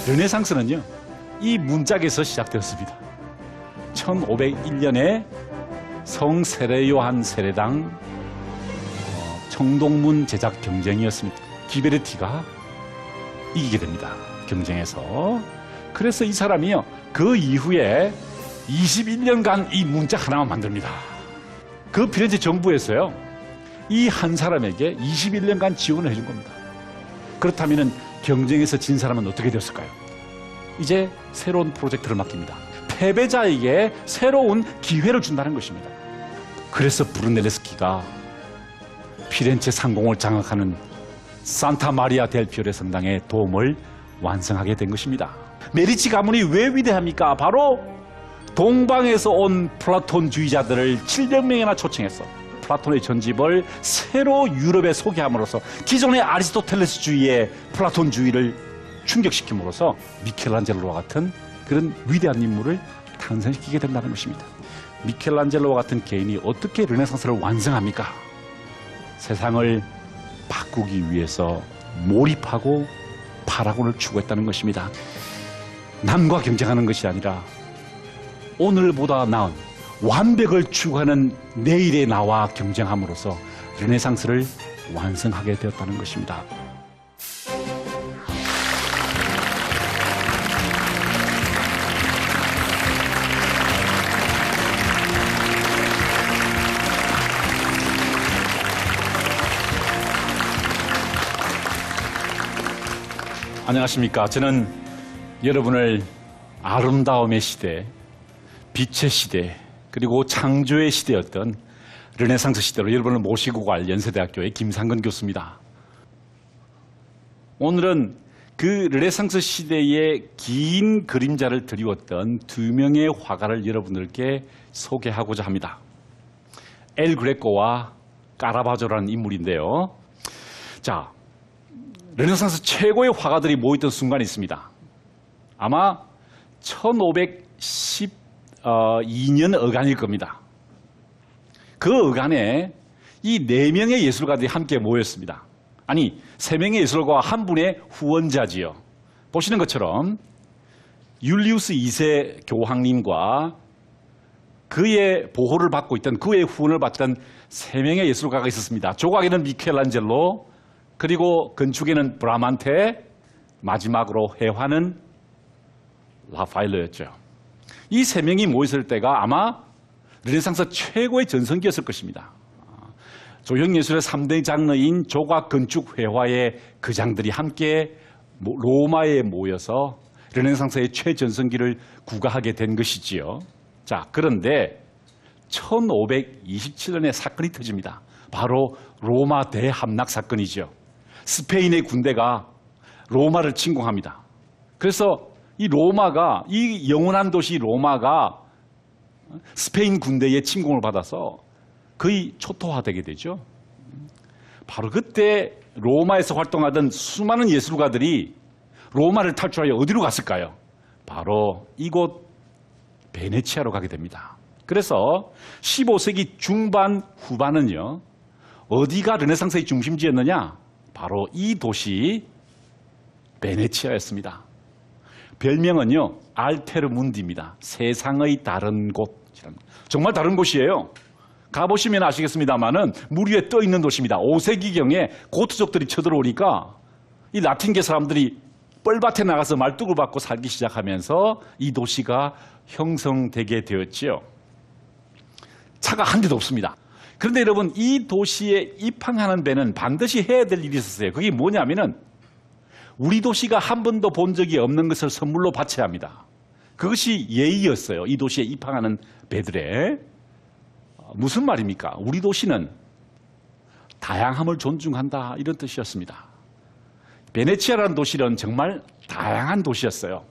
르네상스는요, 이 문짝에서 시작되었습니다. 1501년에 성 세례요한 세례당 청동문 제작 경쟁이었습니다. 기베르티가 이기게 됩니다. 경쟁에서. 그래서 이 사람이요, 그 이후에 21년간 이 문짝 하나만 만듭니다. 그 피렌체 정부에서요, 이 한 사람에게 21년간 지원을 해준 겁니다. 그렇다면 경쟁에서 진 사람은 어떻게 되었을까요? 이제 새로운 프로젝트를 맡깁니다. 패배자에게 새로운 기회를 준다는 것입니다. 그래서 브루넬레스키가 피렌체 상공을 장악하는 산타 마리아 델 피오레 성당의 도움을 완성하게 된 것입니다. 메디치 가문이 왜 위대합니까? 바로 동방에서 온 플라톤주의자들을 700명이나 초청해서 플라톤의 전집을 새로 유럽에 소개함으로써 기존의 아리스토텔레스주의의 플라톤주의를 충격시킴으로써 미켈란젤로와 같은 그런 위대한 인물을 탄생시키게 된다는 것입니다. 미켈란젤로와 같은 개인이 어떻게 르네상스를 완성합니까? 세상을 바꾸기 위해서 몰입하고 파라곤을 추구했다는 것입니다. 남과 경쟁하는 것이 아니라 오늘보다 나은 완벽을 추구하는 내일의 나와 경쟁함으로써 르네상스를 완성하게 되었다는 것입니다. 안녕하십니까. 저는 여러분을 아름다움의 시대, 빛의 시대, 그리고 창조의 시대였던 르네상스 시대로 여러분을 모시고 갈 연세대학교의 김상근 교수입니다. 오늘은 그 르네상스 시대의 긴 그림자를 드리웠던 두 명의 화가를 여러분들께 소개하고자 합니다. 엘 그레코와 까라바조라는 인물인데요. 자, 르네상스 최고의 화가들이 모였던 순간이 있습니다. 아마 1512년 어간일 겁니다. 그 어간에 이 네 명의 예술가들이 함께 모였습니다. 아니, 세 명의 예술가와 한 분의 후원자지요. 보시는 것처럼 율리우스 2세 교황님과 그의 보호를 받고 있던, 그의 후원을 받던 세 명의 예술가가 있었습니다. 조각에는 미켈란젤로, 그리고 건축에는 브라만테, 마지막으로 회화는 라파엘로였죠. 이 세 명이 모였을 때가 아마 르네상스 최고의 전성기였을 것입니다. 조형예술의 3대 장르인 조각, 건축, 회화의 거장들이 함께 로마에 모여서 르네상스의 최전성기를 구가하게 된 것이지요. 자, 그런데 1527년에 사건이 터집니다. 바로 로마 대함락 사건이죠. 스페인의 군대가 로마를 침공합니다. 그래서 이 로마가, 이 영원한 도시 로마가 스페인 군대의 침공을 받아서 거의 초토화되게 되죠. 바로 그때 로마에서 활동하던 수많은 예술가들이 로마를 탈출하여 어디로 갔을까요? 바로 이곳 베네치아로 가게 됩니다. 그래서 15세기 중반 후반은요, 어디가 르네상스의 중심지였느냐? 바로 이 도시 베네치아였습니다. 별명은요, 알테르문디입니다. 세상의 다른 곳. 정말 다른 곳이에요. 가보시면 아시겠습니다만은 물 위에 떠 있는 도시입니다. 5세기경에 고트족들이 쳐들어오니까 이 라틴계 사람들이 뻘밭에 나가서 말뚝을 받고 살기 시작하면서 이 도시가 형성되게 되었지요. 차가 한 대도 없습니다. 그런데 여러분, 이 도시에 입항하는 배는 반드시 해야 될 일이 있었어요. 그게 뭐냐면은 우리 도시가 한 번도 본 적이 없는 것을 선물로 바쳐야 합니다. 그것이 예의였어요. 이 도시에 입항하는 배들의. 무슨 말입니까? 우리 도시는 다양함을 존중한다, 이런 뜻이었습니다. 베네치아라는 도시는 정말 다양한 도시였어요.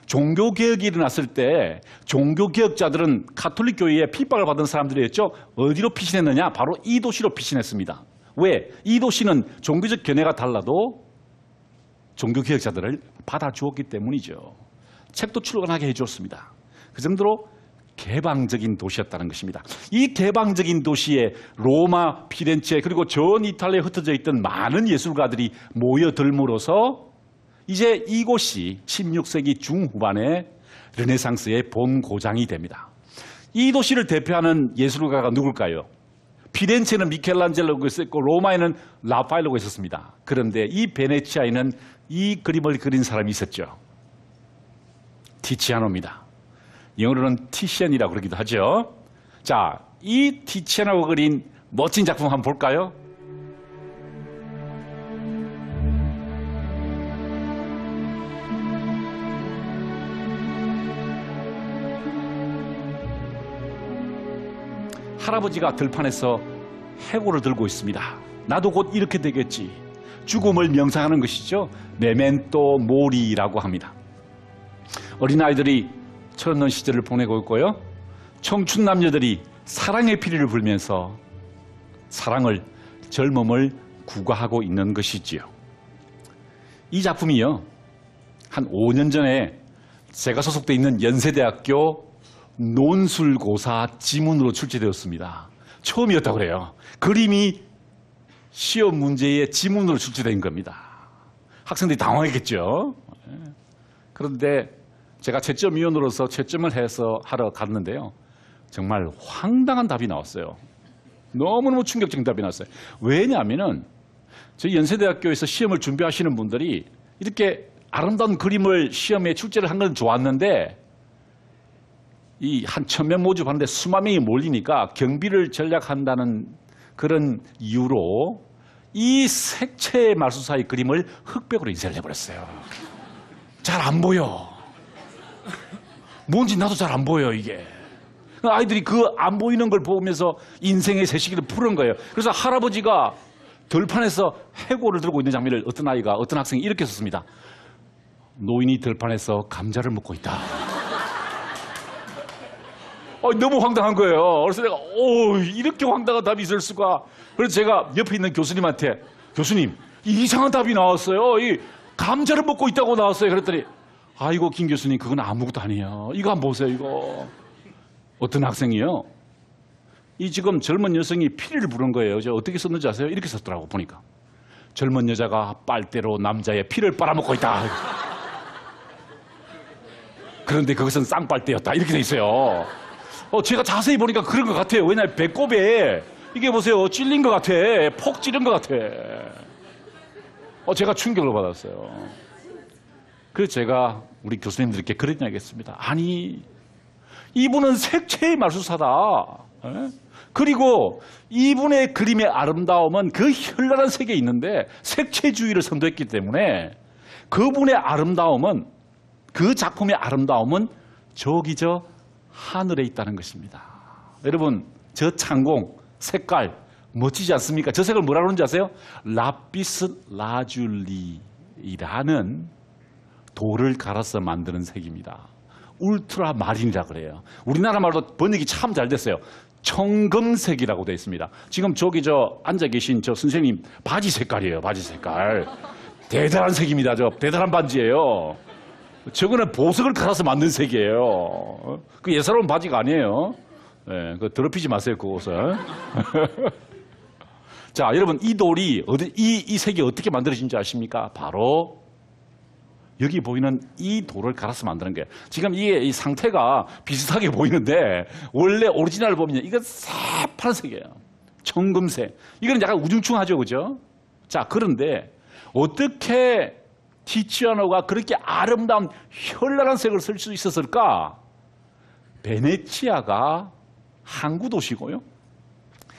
종교개혁이 일어났을 때 종교개혁자들은 카톨릭 교회에 핍박을 받은 사람들이었죠. 어디로 피신했느냐? 바로 이 도시로 피신했습니다. 왜? 이 도시는 종교적 견해가 달라도 종교개혁자들을 받아주었기 때문이죠. 책도 출간하게 해주었습니다. 그 정도로 개방적인 도시였다는 것입니다. 이 개방적인 도시에 로마, 피렌체, 그리고 전 이탈리아에 흩어져 있던 많은 예술가들이 모여들므로써 이제 이곳이 16세기 중후반에 르네상스의 본고장이 됩니다. 이 도시를 대표하는 예술가가 누굴까요? 피렌체는 미켈란젤로가 있었고 로마에는 라파엘로가 있었습니다. 그런데 이 베네치아에는 이 그림을 그린 사람이 있었죠. 티치아노입니다. 영어로는 티시안이라고 그러기도 하죠. 자, 이 티치아노가 그린 멋진 작품 한번 볼까요? 할아버지가 들판에서 해골을 들고 있습니다. 나도 곧 이렇게 되겠지. 죽음을 명상하는 것이죠. 메멘토 모리라고 합니다. 어린아이들이 철없는 시절을 보내고 있고요. 청춘 남녀들이 사랑의 피리를 불면서 사랑을, 젊음을 구가하고 있는 것이지요. 이 작품이요, 한 5년 전에 제가 소속돼 있는 연세대학교 논술고사 지문으로 출제되었습니다. 처음이었다고 그래요. 그림이 시험 문제의 지문으로 출제된 겁니다. 학생들이 당황했겠죠. 그런데 제가 채점위원으로서 채점을 해서 하러 갔는데요. 정말 황당한 답이 나왔어요. 너무너무 충격적인 답이 나왔어요. 왜냐하면은 저희 연세대학교에서 시험을 준비하시는 분들이 이렇게 아름다운 그림을 시험에 출제를 한 건 좋았는데 이 한 1000명 모집하는데 수만 명이 몰리니까 경비를 전략한다는 그런 이유로 이 색채 마술사의 그림을 흑백으로 인쇄를 해버렸어요. 잘 안 보여. 뭔지 나도 잘 안 보여, 이게. 아이들이 그 안 보이는 걸 보면서 인생의 새시기를 푸는 거예요. 그래서 할아버지가 들판에서 해골을 들고 있는 장면을 어떤 학생이 이렇게 썼습니다. 노인이 들판에서 감자를 먹고 있다. 너무 황당한 거예요. 그래서 내가 이렇게 황당한 답이 있을 수가. 그래서 제가 옆에 있는 교수님한테 교수님, 이상한 답이 나왔어요. 이 감자를 먹고 있다고 나왔어요. 그랬더니 아이고 김 교수님, 그건 아무것도 아니에요. 이거 한번 보세요. 이거 어떤 학생이요, 이 지금 젊은 여성이 피리를 부른 거예요. 저 어떻게 썼는지 아세요? 이렇게 썼더라고. 보니까 젊은 여자가 빨대로 남자의 피를 빨아먹고 있다. 그런데 그것은 쌍빨대였다. 이렇게 돼 있어요. 제가 자세히 보니까 그런 것 같아요. 왜냐하면 배꼽에 이게 보세요, 찔린 것 같아. 폭 찌른 것 같아. 제가 충격을 받았어요. 그래서 제가 우리 교수님들께 그런 이야기 했습니다. 아니, 이분은 색채의 마술사다. 그리고 이분의 그림의 아름다움은 그 현란한 색에 있는데 색채주의를 선도했기 때문에 그분의 아름다움은, 그 작품의 아름다움은 저기 저 하늘에 있다는 것입니다. 여러분, 저 창공 색깔 멋지지 않습니까? 저 색을 뭐라 그러는지 아세요? 라피스 라줄리라는 돌을 갈아서 만드는 색입니다. 울트라 마린이라 그래요. 우리나라 말도 번역이 참 잘 됐어요. 청금색이라고 되어 있습니다. 지금 저기 앉아 계신 저 선생님 바지 색깔이에요. 바지 색깔. 대단한 색입니다. 대단한 반지예요. 저거는 보석을 갈아서 만든 색이에요. 그 예사로운 바지가 아니에요. 네, 그 더럽히지 마세요, 그 옷을. 자, 여러분, 이 돌이 이 색이 어떻게 만들어진지 아십니까? 바로 여기 보이는 이 돌을 갈아서 만드는 거예요. 지금 이게 이 상태가 비슷하게 보이는데 원래 오리지널 보면 이건 새파란색이에요. 청금색. 이건 약간 우중충하죠, 그죠? 자, 그런데 어떻게 티치아노가 그렇게 아름다운 현란한 색을 쓸 수 있었을까? 베네치아가 항구 도시고요,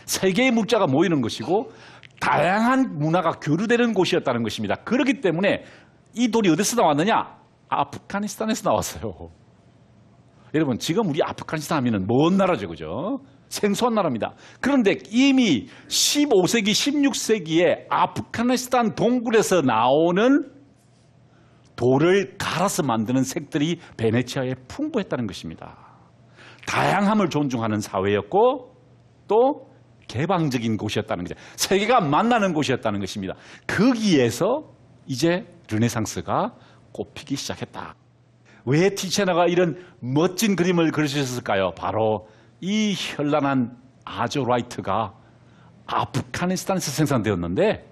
세계의 문자가 모이는 것이고 다양한 문화가 교류되는 곳이었다는 것입니다. 그렇기 때문에 이 돌이 어디서 나왔느냐? 아프가니스탄에서 나왔어요. 여러분, 지금 우리 아프가니스탄 하면은 먼 나라죠, 그죠? 생소한 나라입니다. 그런데 이미 15세기, 16세기에 아프가니스탄 동굴에서 나오는 돌을 갈아서 만드는 색들이 베네치아에 풍부했다는 것입니다. 다양함을 존중하는 사회였고 또 개방적인 곳이었다는 거죠. 세계가 만나는 곳이었다는 것입니다. 거기에서 이제 르네상스가 꽃피기 시작했다. 왜 티체나가 이런 멋진 그림을 그리셨을까요? 바로 이 현란한 아조라이트가 아프가니스탄에서 생산되었는데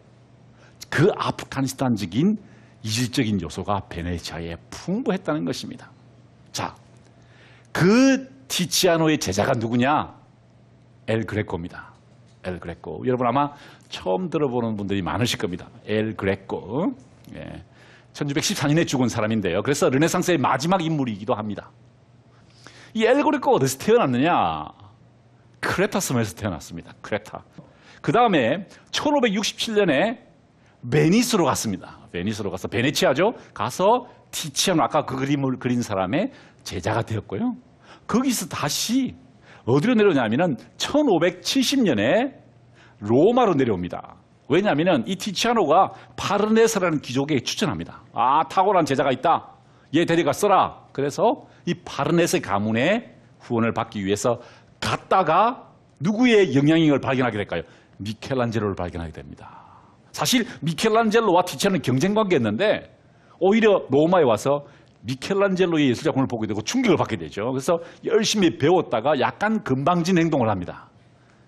그 아프가니스탄적인 이질적인 요소가 베네치아에 풍부했다는 것입니다. 자, 그 티치아노의 제자가 누구냐? 엘 그레코입니다. 엘 그레코. 여러분 아마 처음 들어보는 분들이 많으실 겁니다. 엘 그레코. 예. 1614년에 죽은 사람인데요. 그래서 르네상스의 마지막 인물이기도 합니다. 이 엘 그레코가 어디서 태어났느냐? 크레타 섬에서 태어났습니다. 크레타. 그 다음에 1567년에 베니스로 갔습니다. 베니스로 가서 베네치아죠. 가서 티치아노 아까 그 그림을 그린 사람의 제자가 되었고요. 거기서 다시 어디로 내려오냐면은 1570년에 로마로 내려옵니다. 왜냐하면 이 티치아노가 파르네스라는 귀족에게 추천합니다. 아, 탁월한 제자가 있다. 얘 데려가 써라. 그래서 이 파르네스 가문의 후원을 받기 위해서 갔다가 누구의 영향력을 발견하게 될까요? 미켈란젤로를 발견하게 됩니다. 사실 미켈란젤로와 티치아노는 경쟁 관계였는데 오히려 로마에 와서 미켈란젤로의 예술작품을 보게 되고 충격을 받게 되죠. 그래서 열심히 배웠다가 약간 건방진 행동을 합니다.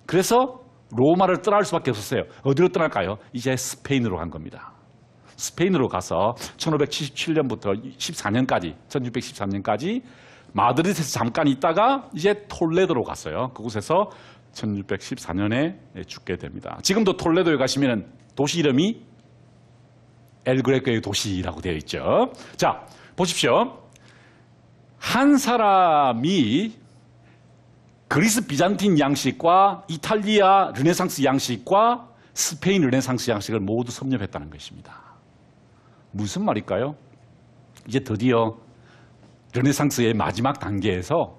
그래서 로마를 떠날 수밖에 없었어요. 어디로 떠날까요? 이제 스페인으로 간 겁니다. 스페인으로 가서 1577년부터 14년까지, 1613년까지 마드리드에서 잠깐 있다가 이제 톨레도로 갔어요. 그곳에서 1614년에 죽게 됩니다. 지금도 톨레도에 가시면 도시 이름이 엘 그레코의 도시라고 되어 있죠. 자, 보십시오. 한 사람이 그리스 비잔틴 양식과 이탈리아 르네상스 양식과 스페인 르네상스 양식을 모두 섭렵했다는 것입니다. 무슨 말일까요? 이제 드디어 르네상스의 마지막 단계에서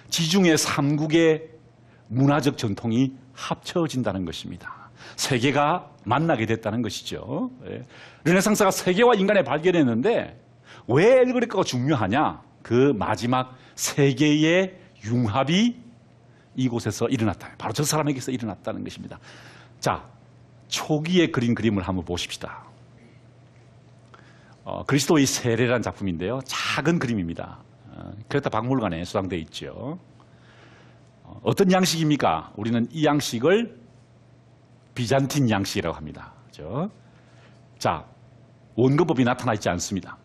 지중해 3국의 문화적 전통이 합쳐진다는 것입니다. 세계가 만나게 됐다는 것이죠. 르네상스가 세계와 인간을 발견했는데 왜 엘 그레코가 중요하냐? 그 마지막 세계의 융합이 이곳에서 일어났다. 바로 저 사람에게서 일어났다는 것입니다. 자, 초기에 그린 그림을 한번 보십시다. 그리스도의 세례라는 작품인데요. 작은 그림입니다. 크레타 박물관에 수상되어 있죠. 어떤 양식입니까? 우리는 이 양식을 비잔틴 양식이라고 합니다. 그렇죠? 자, 원근법이 나타나 있지 않습니다.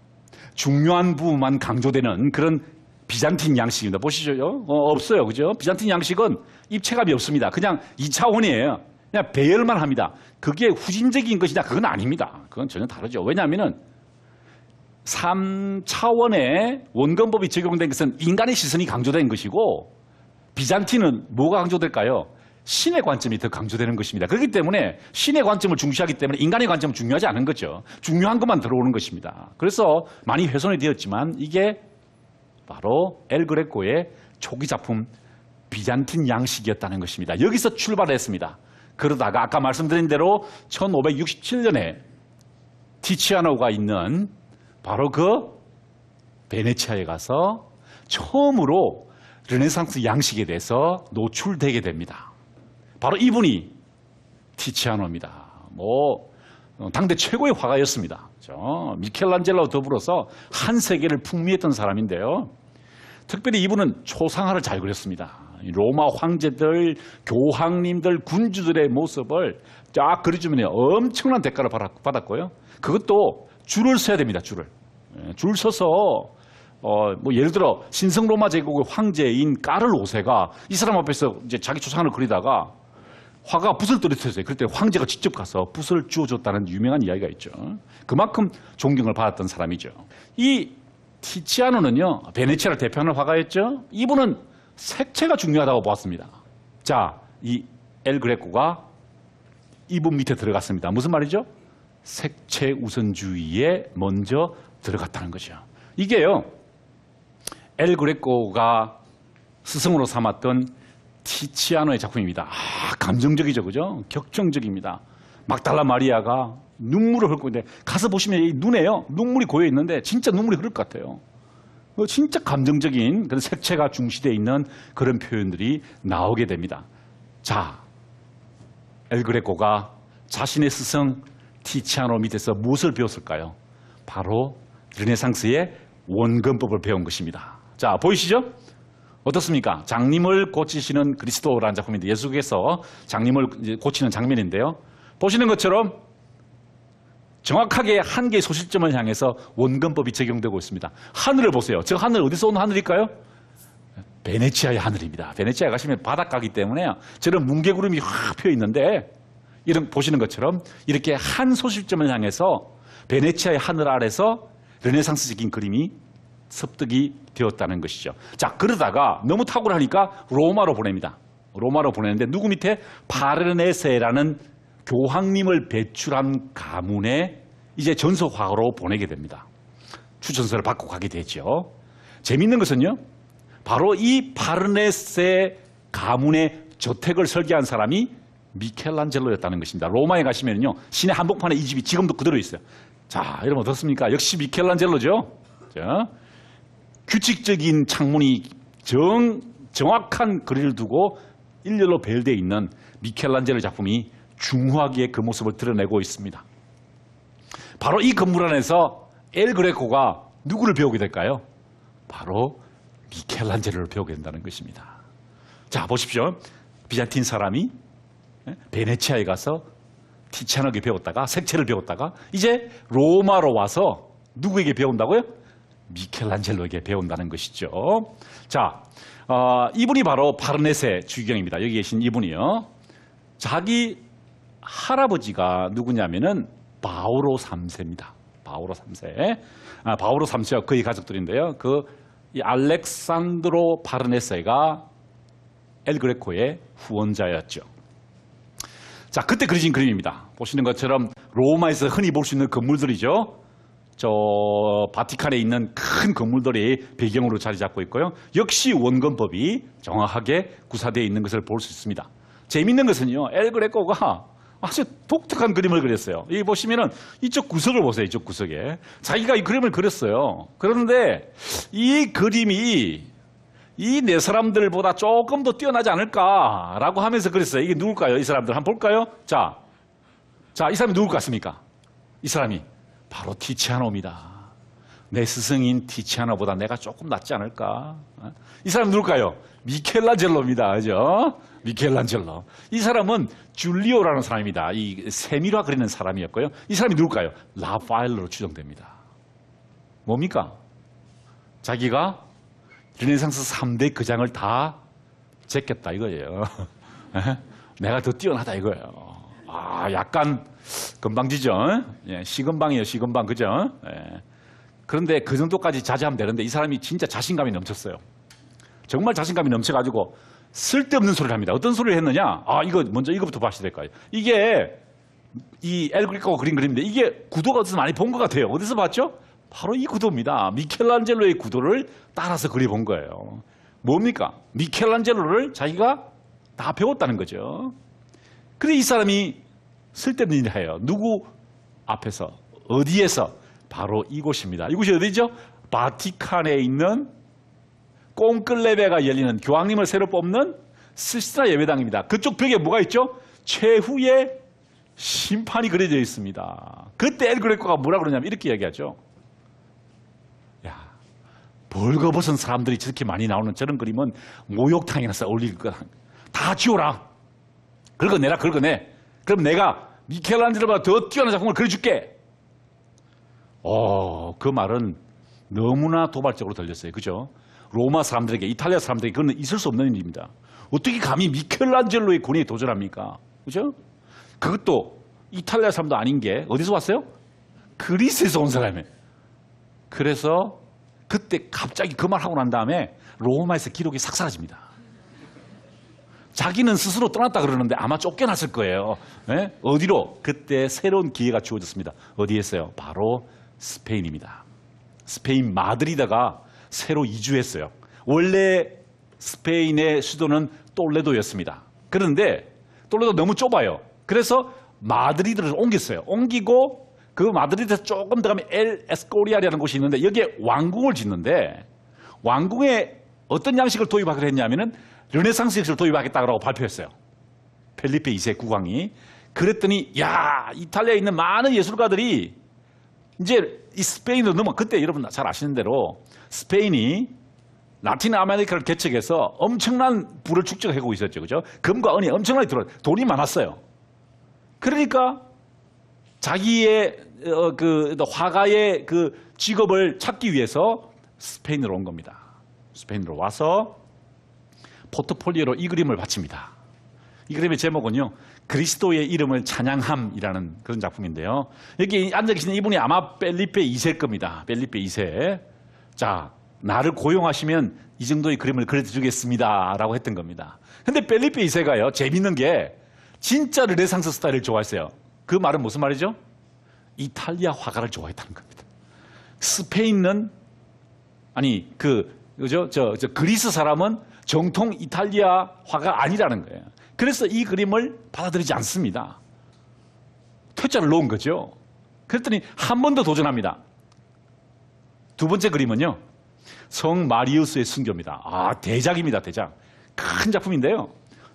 중요한 부분만 강조되는 그런 비잔틴 양식입니다. 보시죠. 없어요. 그죠? 비잔틴 양식은 입체감이 없습니다. 그냥 2차원이에요. 그냥 배열만 합니다. 그게 후진적인 것이냐? 그건 아닙니다. 그건 전혀 다르죠. 왜냐하면 3차원의 원근법이 적용된 것은 인간의 시선이 강조된 것이고 비잔틴은 뭐가 강조될까요? 신의 관점이 더 강조되는 것입니다. 그렇기 때문에 신의 관점을 중시하기 때문에 인간의 관점은 중요하지 않은 거죠. 중요한 것만 들어오는 것입니다. 그래서 많이 훼손이 되었지만 이게 바로 엘 그레코의 초기 작품 비잔틴 양식이었다는 것입니다. 여기서 출발했습니다. 그러다가 아까 말씀드린 대로 1567년에 티치아노가 있는 바로 그 베네치아에 가서 처음으로 르네상스 양식에 대해서 노출되게 됩니다. 바로 이분이 티치아노입니다. 당대 최고의 화가였습니다. 그렇죠? 미켈란젤로와 더불어서 한 세계를 풍미했던 사람인데요. 특별히 이분은 초상화를 잘 그렸습니다. 로마 황제들, 교황님들, 군주들의 모습을 쫙 그려주면 엄청난 대가를 받았고요. 그것도 줄을 서야 됩니다. 줄 서서 예를 들어 신성 로마 제국의 황제인 까를 5세가 이 사람 앞에서 이제 자기 초상화를 그리다가 화가가 붓을 떨어뜨렸어요. 그럴 때 황제가 직접 가서 붓을 주워줬다는 유명한 이야기가 있죠. 그만큼 존경을 받았던 사람이죠. 이 티치아노는요, 베네치아를 대표하는 화가였죠. 이분은 색채가 중요하다고 보았습니다. 자, 이 엘 그레코가 이분 밑에 들어갔습니다. 무슨 말이죠? 색채 우선주의에 먼저 들어갔다는 거죠. 이게요, 엘 그레코가 스승으로 삼았던 티치아노의 작품입니다. 감정적이죠, 그죠? 격정적입니다. 막달라 마리아가 눈물을 흘고 있는데 가서 보시면 이 눈에요, 눈물이 고여 있는데 진짜 눈물이 흐를 것 같아요. 진짜 감정적인 그런 색채가 중시되어 있는 그런 표현들이 나오게 됩니다. 자, 엘 그레코가 자신의 스승 티치아노 밑에서 무엇을 배웠을까요? 바로 르네상스의 원근법을 배운 것입니다. 자, 보이시죠? 어떻습니까? 장님을 고치시는 그리스도라는 작품인데 예수께서 장님을 고치는 장면인데요. 보시는 것처럼 정확하게 한 개의 소실점을 향해서 원근법이 적용되고 있습니다. 하늘을 보세요. 저 하늘 어디서 온 하늘일까요? 베네치아의 하늘입니다. 베네치아에 가시면 바닷가이기 때문에 저런 뭉게구름이 확 펴 있는데 이런 보시는 것처럼 이렇게 한 소실점을 향해서 베네치아의 하늘 아래서 르네상스적인 그림이 습득이 되었다는 것이죠. 자, 그러다가 너무 탁월하니까 로마로 보냅니다. 로마로 보내는데 누구 밑에 파르네세라는 교황님을 배출한 가문에 이제 전소화로 보내게 됩니다. 추천서를 받고 가게 되죠. 재미있는 것은요, 바로 이 파르네세 가문의 저택을 설계한 사람이 미켈란젤로였다는 것입니다. 로마에 가시면요, 시내 한복판에 이 집이 지금도 그대로 있어요. 자, 여러분 어떻습니까? 역시 미켈란젤로죠. 자, 규칙적인 창문이 정확한 거리를 두고 일렬로 배열되어 있는 미켈란젤로 작품이 중후하게 그 모습을 드러내고 있습니다. 바로 이 건물 안에서 엘 그레코가 누구를 배우게 될까요? 바로 미켈란젤로를 배우게 된다는 것입니다. 자, 보십시오. 비잔틴 사람이 베네치아에 가서 티치아노에게 배웠다가 색채를 배웠다가 이제 로마로 와서 누구에게 배운다고요? 미켈란젤로에게 배운다는 것이죠. 자, 이분이 바로 파르네세 주기경입니다. 여기 계신 이분이요. 자기 할아버지가 누구냐면은 바오로 3세입니다. 바오로 3세. 바오로 3세와 그의 가족들인데요. 이 알렉산드로 파르네세가 엘 그레코의 후원자였죠. 자, 그때 그려진 그림입니다. 보시는 것처럼 로마에서 흔히 볼 수 있는 건물들이죠. 저 바티칸에 있는 큰 건물들이 배경으로 자리 잡고 있고요. 역시 원근법이 정확하게 구사되어 있는 것을 볼 수 있습니다. 재미있는 것은요, 엘 그레코가 아주 독특한 그림을 그렸어요. 여기 보시면은 이쪽 구석을 보세요. 이쪽 구석에 자기가 이 그림을 그렸어요. 그런데 이 그림이 이 네 사람들보다 조금 더 뛰어나지 않을까라고 하면서 그랬어요. 이게 누굴까요? 이 사람들 한번 볼까요? 자, 이 사람이 누굴 것 같습니까? 이 사람이 바로 티치아노입니다. 내 스승인 티치아노보다 내가 조금 낫지 않을까? 이 사람 누굴까요? 미켈란젤로입니다. 그죠? 미켈란젤로. 이 사람은 줄리오라는 사람입니다. 이 세밀화 그리는 사람이었고요. 이 사람이 누굴까요? 라파엘로로 추정됩니다. 뭡니까? 자기가 르네상스 3대 거장을 다 제꼈다 이거예요. 내가 더 뛰어나다 이거예요. 약간 건방지죠? 예, 시건방이에요, 시건방. 그죠? 예. 그런데 그 정도까지 자제하면 되는데 이 사람이 진짜 자신감이 넘쳤어요. 정말 자신감이 넘쳐가지고 쓸데없는 소리를 합니다. 어떤 소리를 했느냐? 이거 먼저 이거부터 봐야 될까요? 이게 이 엘 그레코가 그린 그림인데 이게 구도가 어디서 많이 본 것 같아요. 어디서 봤죠? 바로 이 구도입니다. 미켈란젤로의 구도를 따라서 그려본 거예요. 뭡니까? 미켈란젤로를 자기가 다 배웠다는 거죠. 그래 이 사람이 쓸데없는 일을 해요. 누구 앞에서? 어디에서? 바로 이곳입니다. 이곳이 어디죠? 바티칸에 있는 꽁클레베가 열리는 교황님을 새로 뽑는 시스티나 예배당입니다. 그쪽 벽에 뭐가 있죠? 최후의 심판이 그려져 있습니다. 그때 엘 그레코가 뭐라 그러냐면 이렇게 이야기하죠. 벌거벗은 사람들이 저렇게 많이 나오는 저런 그림은 목욕탕이나 어울릴 거다. 다 지워라. 긁어내라, 긁어내. 그럼 내가 미켈란젤로보다 더 뛰어난 작품을 그려줄게. 그 말은 너무나 도발적으로 들렸어요. 그죠? 로마 사람들에게, 이탈리아 사람들에게 그건 있을 수 없는 일입니다. 어떻게 감히 미켈란젤로의 권위에 도전합니까? 그죠? 그것도 이탈리아 사람도 아닌 게 어디서 왔어요? 그리스에서 온 사람이에요. 그래서 그때 갑자기 그 말하고 난 다음에 로마에서 기록이 싹 사라집니다. 자기는 스스로 떠났다 그러는데 아마 쫓겨났을 거예요. 네? 어디로? 그때 새로운 기회가 주어졌습니다. 어디에서요? 바로 스페인입니다. 스페인 마드리드가 새로 이주했어요. 원래 스페인의 수도는 톨레도였습니다. 그런데 톨레도 너무 좁아요. 그래서 마드리드를 옮겼어요. 옮기고 그 마드리드에서 조금 더 가면 엘 에스코리아라는 곳이 있는데 여기에 왕궁을 짓는데 왕궁에 어떤 양식을 도입하기로 했냐면은 르네상스 역사를 도입하겠다고 발표했어요. 펠리페 2세 국왕이. 그랬더니 이탈리아에 있는 많은 예술가들이 이제 이 스페인으로 넘어. 그때 여러분 잘 아시는 대로 스페인이 라틴 아메리카를 개척해서 엄청난 부를 축적하고 있었죠. 그죠? 금과 은이 엄청나게 들어요. 돈이 많았어요. 그러니까 자기의 그 화가의 그 직업을 찾기 위해서 스페인으로 온 겁니다. 스페인으로 와서 포트폴리오로 이 그림을 바칩니다. 이 그림의 제목은요, 그리스도의 이름을 찬양함이라는 그런 작품인데요. 여기 앉아 계시는 이분이 아마 펠리페 2세일 겁니다. 펠리페 2세. 자, 나를 고용하시면 이 정도의 그림을 그려드리겠습니다 라고 했던 겁니다. 근데 펠리페 2세가요, 재밌는 게 진짜 르네상스 스타일을 좋아했어요. 그 말은 무슨 말이죠? 이탈리아 화가를 좋아했다는 겁니다. 스페인은, 아니, 그죠? 그리스 사람은 정통 이탈리아 화가 아니라는 거예요. 그래서 이 그림을 받아들이지 않습니다. 퇴짜를 놓은 거죠. 그랬더니 한 번 더 도전합니다. 두 번째 그림은요, 성 마리우스의 순교입니다. 아, 대작입니다, 대작. 큰 작품인데요.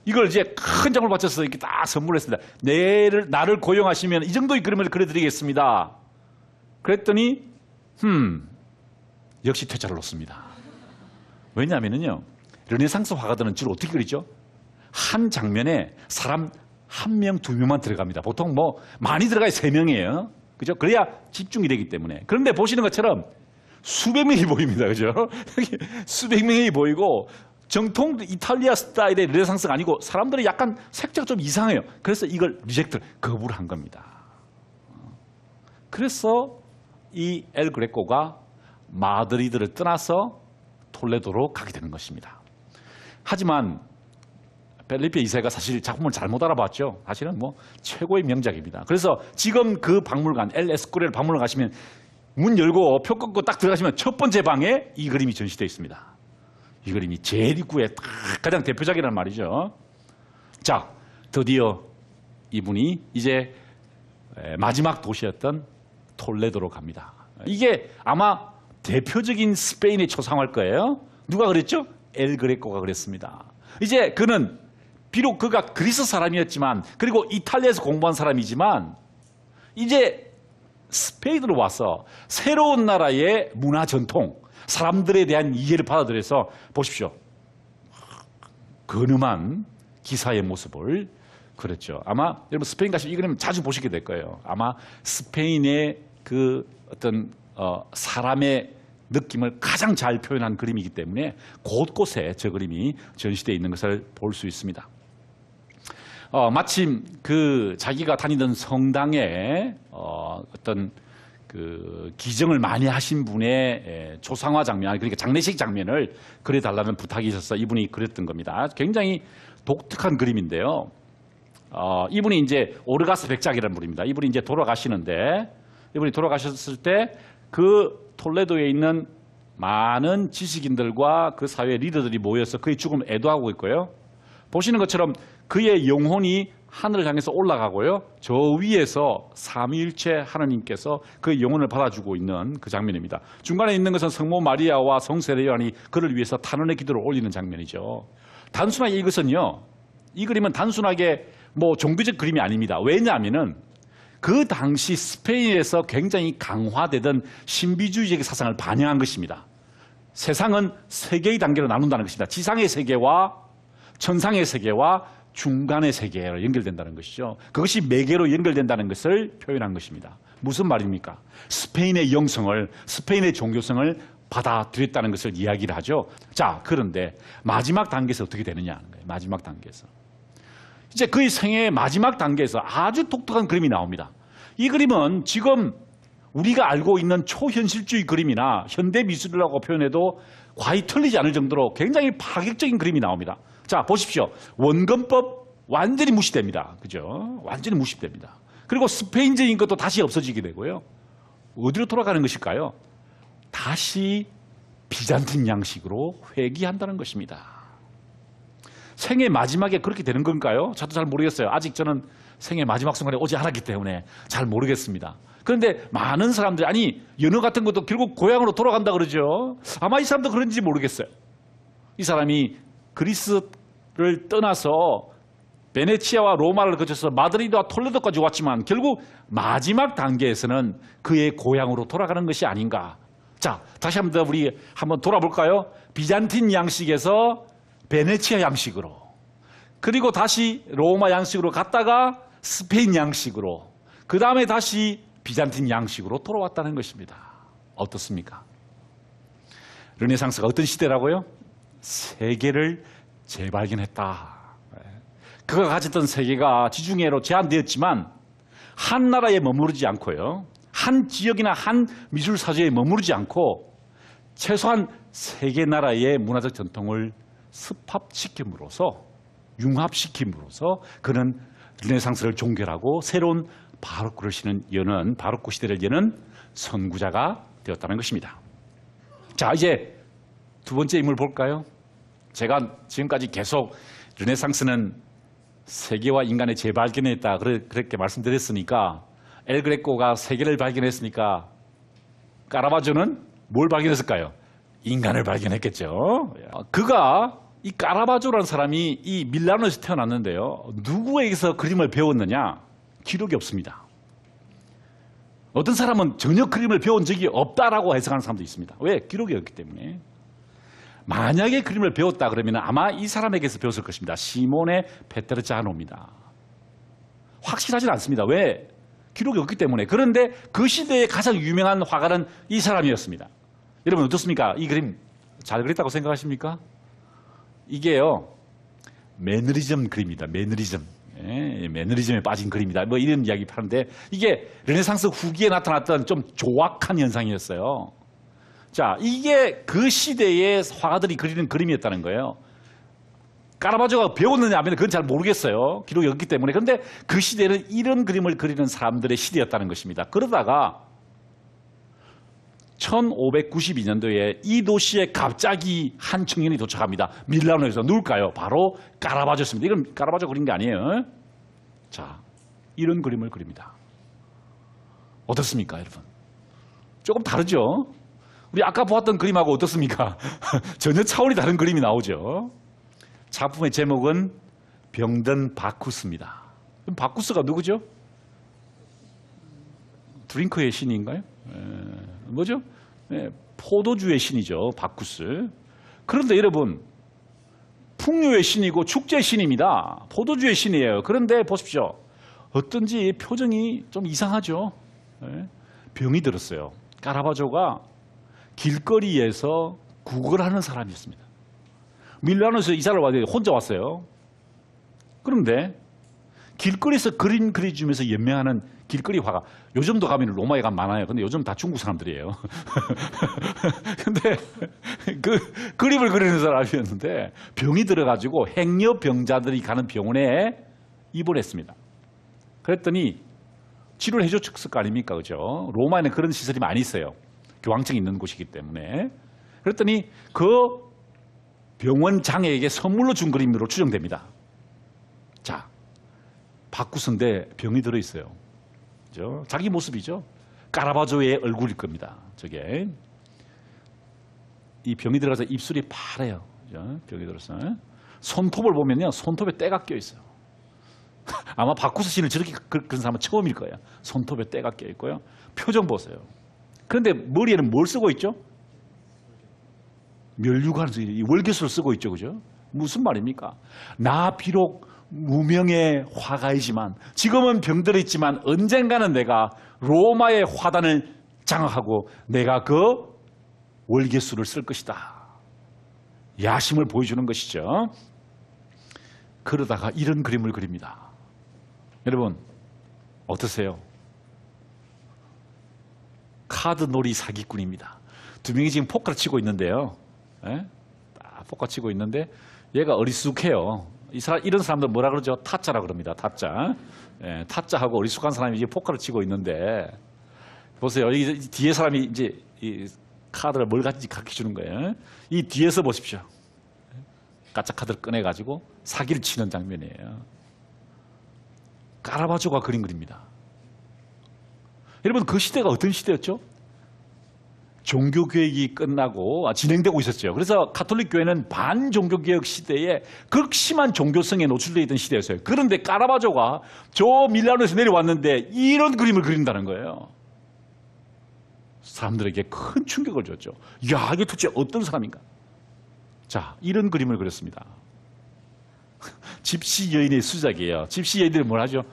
이걸 이제 큰 장을 바쳐서 이렇게 딱 선물했습니다. 나를 고용하시면 이 정도의 그림을 그려드리겠습니다. 그랬더니, 역시 퇴짜를 놓습니다. 왜냐하면요, 르네상스 화가들은 주로 어떻게 그리죠? 한 장면에 사람 1명, 2명만 들어갑니다. 보통 뭐 많이 들어가야 3명이에요. 그죠? 그래야 집중이 되기 때문에. 그런데 보시는 것처럼 수백 명이 보입니다. 그죠? 수백 명이 보이고 정통 이탈리아 스타일의 르네상스가 아니고 사람들이 약간 색채가 좀 이상해요. 그래서 이걸 거부를 한 겁니다. 그래서 이 엘 그레코가 마드리드를 떠나서 톨레도로 가게 되는 것입니다. 하지만 펠리페 2세가 사실 작품을 잘못 알아봤죠. 사실은 뭐 최고의 명작입니다. 그래서 지금 그 박물관, 엘 에스코리알 박물관 가시면 문 열고 표 끊고 딱 들어가시면 첫 번째 방에 이 그림이 전시되어 있습니다. 이 그림이 제일 입구에 가장 대표작이란 말이죠. 자, 드디어 이분이 이제 마지막 도시였던 톨레도로 갑니다. 이게 아마 대표적인 스페인의 초상화일 거예요. 누가 그랬죠? 엘 그레코가 그랬습니다. 이제 그는 비록 그가 그리스 사람이었지만, 그리고 이탈리아에서 공부한 사람이지만, 이제 스페인으로 와서 새로운 나라의 문화 전통, 사람들에 대한 이해를 받아들여서 보십시오. 근엄한 기사의 모습을 그렸죠. 아마 여러분 스페인 가시면 이 그림 자주 보시게 될 거예요. 아마 스페인의 그 어떤 사람의 느낌을 가장 잘 표현한 그림이기 때문에 곳곳에 저 그림이 전시되어 있는 것을 볼 수 있습니다. 마침 그 자기가 다니던 성당에 어떤 그 기증을 많이 하신 분의 초상화 장면, 그러니까 장례식 장면을 그려달라는 부탁이 있어서 이분이 그렸던 겁니다. 굉장히 독특한 그림인데요. 이분이 이제 오르가스 백작이라는 분입니다. 이분이 이제 돌아가시는데, 이분이 돌아가셨을 때 그 톨레도에 있는 많은 지식인들과 그 사회 리더들이 모여서 그의 죽음을 애도하고 있고요. 보시는 것처럼 그의 영혼이 하늘을 향해서 올라가고요. 저 위에서 삼위일체 하나님께서 그의 영혼을 받아주고 있는 그 장면입니다. 중간에 있는 것은 성모 마리아와 성세 요한이 그를 위해서 탄원의 기도를 올리는 장면이죠. 단순하게 이것은요, 이 그림은 단순하게 뭐 종교적 그림이 아닙니다. 왜냐하면은 그 당시 스페인에서 굉장히 강화되던 신비주의적 사상을 반영한 것입니다. 세상은 세 개의 단계로 나눈다는 것입니다. 지상의 세계와 천상의 세계와 중간의 세계로 연결된다는 것이죠. 그것이 매개로 연결된다는 것을 표현한 것입니다. 무슨 말입니까? 스페인의 영성을, 스페인의 종교성을 받아들였다는 것을 이야기를 하죠. 자, 그런데 마지막 단계에서 어떻게 되느냐 하는 거예요. 마지막 단계에서. 이제 그의 생애의 마지막 단계에서 아주 독특한 그림이 나옵니다. 이 그림은 지금 우리가 알고 있는 초현실주의 그림이나 현대미술이라고 표현해도 과히 틀리지 않을 정도로 굉장히 파격적인 그림이 나옵니다. 자, 보십시오. 원근법 완전히 무시됩니다. 그죠? 완전히 무시됩니다. 그리고 스페인적인 것도 다시 없어지게 되고요. 어디로 돌아가는 것일까요? 다시 비잔틴 양식으로 회귀한다는 것입니다. 생애 마지막에 그렇게 되는 건가요? 저도 잘 모르겠어요. 아직 저는 생애 마지막 순간에 오지 않았기 때문에 잘 모르겠습니다. 그런데 많은 사람들이, 아니 연어 같은 것도 결국 고향으로 돌아간다 그러죠. 아마 이 사람도 그런지 모르겠어요. 이 사람이 그리스를 떠나서 베네치아와 로마를 거쳐서 마드리드와 톨레도까지 왔지만 결국 마지막 단계에서는 그의 고향으로 돌아가는 것이 아닌가. 자, 다시 한번 더 우리 한번 돌아볼까요? 비잔틴 양식에서 베네치아 양식으로, 그리고 다시 로마 양식으로 갔다가 스페인 양식으로, 그 다음에 다시 비잔틴 양식으로 돌아왔다는 것입니다. 어떻습니까? 르네상스가 어떤 시대라고요? 세계를 재발견했다. 그가 가졌던 세계가 지중해로 제한되었지만 한 나라에 머무르지 않고요. 한 지역이나 한 미술 사조에 머무르지 않고 최소한 세 개 나라의 문화적 전통을 습합시킴으로써 융합시킴으로써 그는 르네상스를 종결하고 새로운 바로크를 여는 바로크 시대를 여는 선구자가 되었다는 것입니다. 자, 이제 두 번째 인물 볼까요? 제가 지금까지 계속 르네상스는 세계와 인간의 재발견에 있다 그렇게 말씀드렸으니까 엘 그레코가 세계를 발견했으니까 까라바조는 뭘 발견했을까요? 인간을 발견했겠죠. 그가 이 까라바조라는 사람이 이 밀라노에서 태어났는데요. 누구에게서 그림을 배웠느냐? 기록이 없습니다. 어떤 사람은 전혀 그림을 배운 적이 없다라고 해석하는 사람도 있습니다. 왜? 기록이 없기 때문에. 만약에 그림을 배웠다 그러면 아마 이 사람에게서 배웠을 것입니다. 시몬의 페트르자노입니다. 확실하진 않습니다. 왜? 기록이 없기 때문에. 그런데 그 시대에 가장 유명한 화가는 이 사람이었습니다. 여러분 어떻습니까? 이 그림 잘 그렸다고 생각하십니까? 이게요, 매너리즘 그림입니다. 매너리즘. 예, 매너리즘에 빠진 그림이다. 뭐 이런 이야기 하는데 이게 르네상스 후기에 나타났던 좀 조악한 현상이었어요. 자, 이게 그 시대의 화가들이 그리는 그림이었다는 거예요. 까라바조가 배웠느냐 하면 그건 잘 모르겠어요. 기록이 없기 때문에. 그런데 그 시대는 이런 그림을 그리는 사람들의 시대였다는 것입니다. 그러다가 1592년도에 이 도시에 갑자기 한 청년이 도착합니다. 밀라노에서 누굴까요? 바로 까라바조였습니다. 이건 까라바조 그린 게 아니에요. 자, 이런 그림을 그립니다. 어떻습니까, 여러분? 조금 다르죠? 우리 아까 보았던 그림하고 어떻습니까? 전혀 차원이 다른 그림이 나오죠. 작품의 제목은 병든 바쿠스입니다. 그럼 바쿠스가 누구죠? 드링크의 신인가요? 뭐죠? 포도주의 신이죠. 바쿠스. 그런데 여러분, 풍요의 신이고 축제의 신입니다. 포도주의 신이에요. 그런데 보십시오. 어떤지 표정이 좀 이상하죠. 병이 들었어요. 까라바조가 길거리에서 구걸하는 사람이었습니다. 밀라노에서 이사를 왔는데 혼자 왔어요. 그런데 길거리에서 그림 그려주면서 연명하는 길거리 화가, 요즘도 가면 로마에 가면 많아요. 근데 요즘 다 중국 사람들이에요. 근데 그 그림을 그리는 사람이었는데 병이 들어가지고 행여병자들이 가는 병원에 입원했습니다. 그랬더니 치료를 해줬을 거 아닙니까? 그죠? 로마에는 그런 시설이 많이 있어요. 교황청이 있는 곳이기 때문에. 그랬더니 그 병원장에게 선물로 준 그림으로 추정됩니다. 자, 바쿠스인데 병이 들어있어요. 그죠? 자기 모습이죠. 까라바조의 얼굴일 겁니다. 저게. 이 병이 들어가서 입술이 파래요. 그죠? 병이 들어서. 손톱을 보면요. 손톱에 때가 껴있어요. 아마 바쿠스 씨를 저렇게 그런 사람은 처음일 거예요. 손톱에 때가 껴있고요. 표정 보세요. 그런데 머리에는 뭘 쓰고 있죠? 멸류관, 월계수를 쓰고 있죠. 그죠? 무슨 말입니까? 나 비록 무명의 화가이지만, 지금은 병들어 있지만 언젠가는 내가 로마의 화단을 장악하고 내가 그 월계수를 쓸 것이다. 야심을 보여주는 것이죠. 그러다가 이런 그림을 그립니다. 여러분 어떠세요? 카드놀이 사기꾼입니다. 두 명이 지금 포커를 치고 있는데요. 포커 치고 있는데 얘가 어리숙해요. 이런 사람들 뭐라 그러죠? 타짜라 그럽니다. 타짜. 타짜하고 어리숙한 사람이 이제 포커를 치고 있는데 보세요. 이 뒤에 사람이 이제 이 카드를 뭘 가진지 가르쳐 주는 거예요. 이 뒤에서 보십시오. 가짜 카드를 꺼내가지고 사기를 치는 장면이에요. 까라바조가 그린 그림입니다. 여러분 그 시대가 어떤 시대였죠? 종교개혁이 끝나고 진행되고 있었죠. 그래서 가톨릭 교회는 반종교개혁 시대에 극심한 종교성에 노출되어 있던 시대였어요. 그런데 까라바조가 저 밀라노에서 내려왔는데 이런 그림을 그린다는 거예요. 사람들에게 큰 충격을 줬죠. 이야, 이게 도대체 어떤 사람인가? 자, 이런 그림을 그렸습니다. 집시 여인의 수작이에요. 집시 여인들이 뭘 하죠?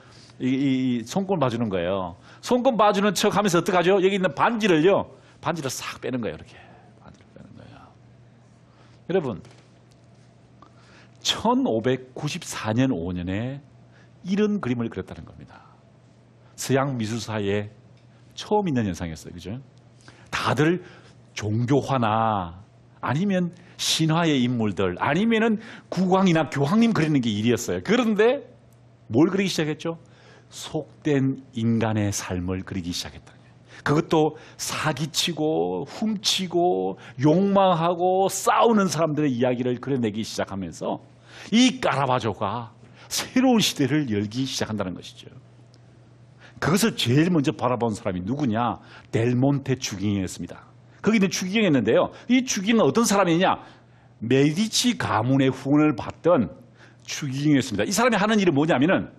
이 손금 봐주는 거예요. 손금 봐주는 척 하면서 어떡하죠? 여기 있는 반지를요. 반지를 싹 빼는 거예요. 이렇게. 반지를 빼는 거예요. 여러분, 1594년 5년에 이런 그림을 그렸다는 겁니다. 서양 미술사에 처음 있는 현상이었어요. 그죠? 다들 종교화나 아니면 신화의 인물들 아니면은 국왕이나 교황님 그리는 게 일이었어요. 그런데 뭘 그리기 시작했죠? 속된 인간의 삶을 그리기 시작했다는 거예요. 그것도 사기치고 훔치고 욕망하고 싸우는 사람들의 이야기를 그려내기 시작하면서 이 카라바조가 새로운 시대를 열기 시작한다는 것이죠. 그것을 제일 먼저 바라본 사람이 누구냐? 델몬테 추기경이었습니다. 거기는 추기경이었는데요. 이 추기경은 어떤 사람이냐? 메디치 가문의 후원을 받던 추기경이었습니다. 이 사람이 하는 일은 뭐냐면은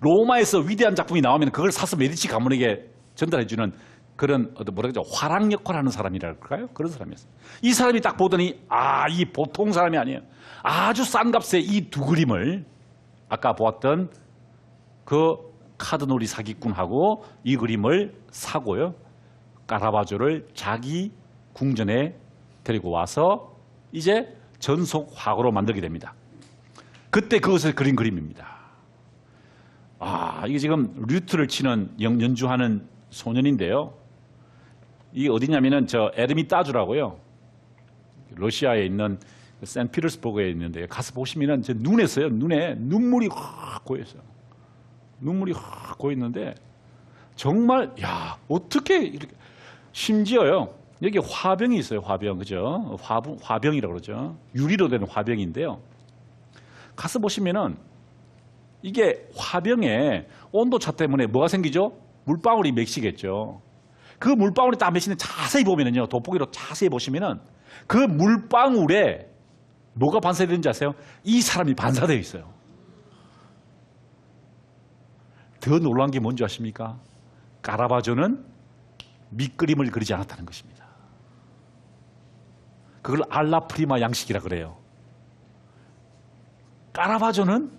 로마에서 위대한 작품이 나오면 그걸 사서 메디치 가문에게 전달해주는 그런 뭐라 그러죠? 화랑 역할을 하는 사람이랄까요? 그런 사람이었어요. 이 사람이 딱 보더니 이 보통 사람이 아니에요. 아주 싼 값에 이 두 그림을 아까 보았던 그 카드놀이 사기꾼하고 이 그림을 사고요. 카라바조를 자기 궁전에 데리고 와서 이제 전속 화가로 만들게 됩니다. 그때 그것을 그린 그림입니다. 이게 지금 류트를 치는 연주하는 소년인데요. 이게 어디냐면은 저 에르미타주라고요. 러시아에 있는 샌피터스버그에 있는데 가서 보시면은 제 눈에서요. 눈에 눈물이 확 고여 있어요. 눈물이 확 고여 있는데 정말 어떻게 이렇게 심지어요. 여기 화병이 있어요. 화병. 그죠? 화병이라고 그러죠. 유리로 된 화병인데요. 가서 보시면은 이게 화병에 온도차 때문에 뭐가 생기죠? 물방울이 맺히겠죠. 그 물방울이 딱 맺히는 자세히 보면은요. 돋보기로 자세히 보시면은 그 물방울에 뭐가 반사되는지 아세요? 이 사람이 반사되어 있어요. 더 놀라운 게 뭔지 아십니까? 카라바조는 밑그림을 그리지 않았다는 것입니다. 그걸 알라프리마 양식이라 그래요. 카라바조는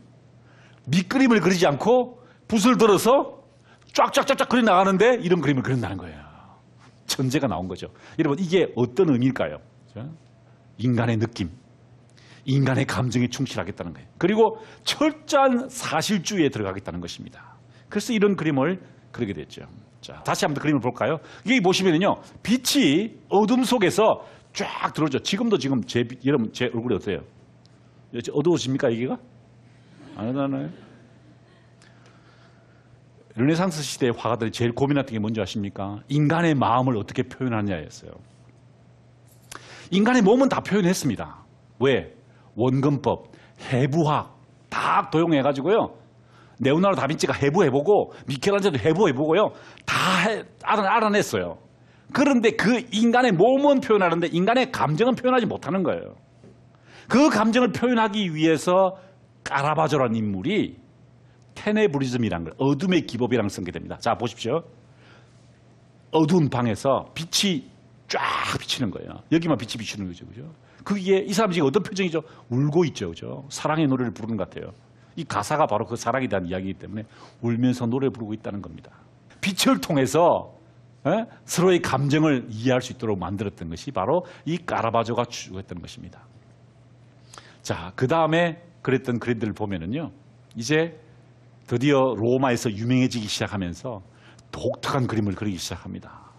밑그림을 그리지 않고 붓을 들어서 쫙쫙쫙쫙 그려 나가는데 이런 그림을 그린다는 거예요. 천재가 나온 거죠. 여러분 이게 어떤 의미일까요? 인간의 느낌, 인간의 감정에 충실하겠다는 거예요. 그리고 철저한 사실주의에 들어가겠다는 것입니다. 그래서 이런 그림을 그리게 됐죠. 자, 다시 한번 그림을 볼까요? 여기 보시면요, 빛이 어둠 속에서 쫙 들어오죠. 지금도 지금 여러분 제 얼굴이 어때요? 어두워집니까 여기가? 안 어두워요? 르네상스 시대의 화가들이 제일 고민했던 게 뭔지 아십니까? 인간의 마음을 어떻게 표현하느냐였어요. 인간의 몸은 다 표현했습니다. 왜? 원근법, 해부학 다 도용해가지고요. 레오나르도 다빈치가 해부해보고 미켈란젤도 해부해보고요. 다 알아냈어요. 그런데 그 인간의 몸은 표현하는데 인간의 감정은 표현하지 못하는 거예요. 그 감정을 표현하기 위해서 카라바조라는 인물이 테네브리즘이라는 걸, 어둠의 기법이라는 걸 쓴 게 됩니다. 자, 보십시오. 어두운 방에서 빛이 쫙 비치는 거예요. 여기만 빛이 비치는 거죠. 그죠? 그게 이 사람 지금 어떤 표정이죠? 울고 있죠. 그죠? 사랑의 노래를 부르는 것 같아요. 이 가사가 바로 그 사랑에 대한 이야기이기 때문에 울면서 노래 부르고 있다는 겁니다. 빛을 통해서 서로의 감정을 이해할 수 있도록 만들었던 것이 바로 이 카라바조가 추구했던 것입니다. 자, 그 다음에 그랬던 그림들을 보면은요, 이제 드디어 로마에서 유명해지기 시작하면서 독특한 그림을 그리기 시작합니다.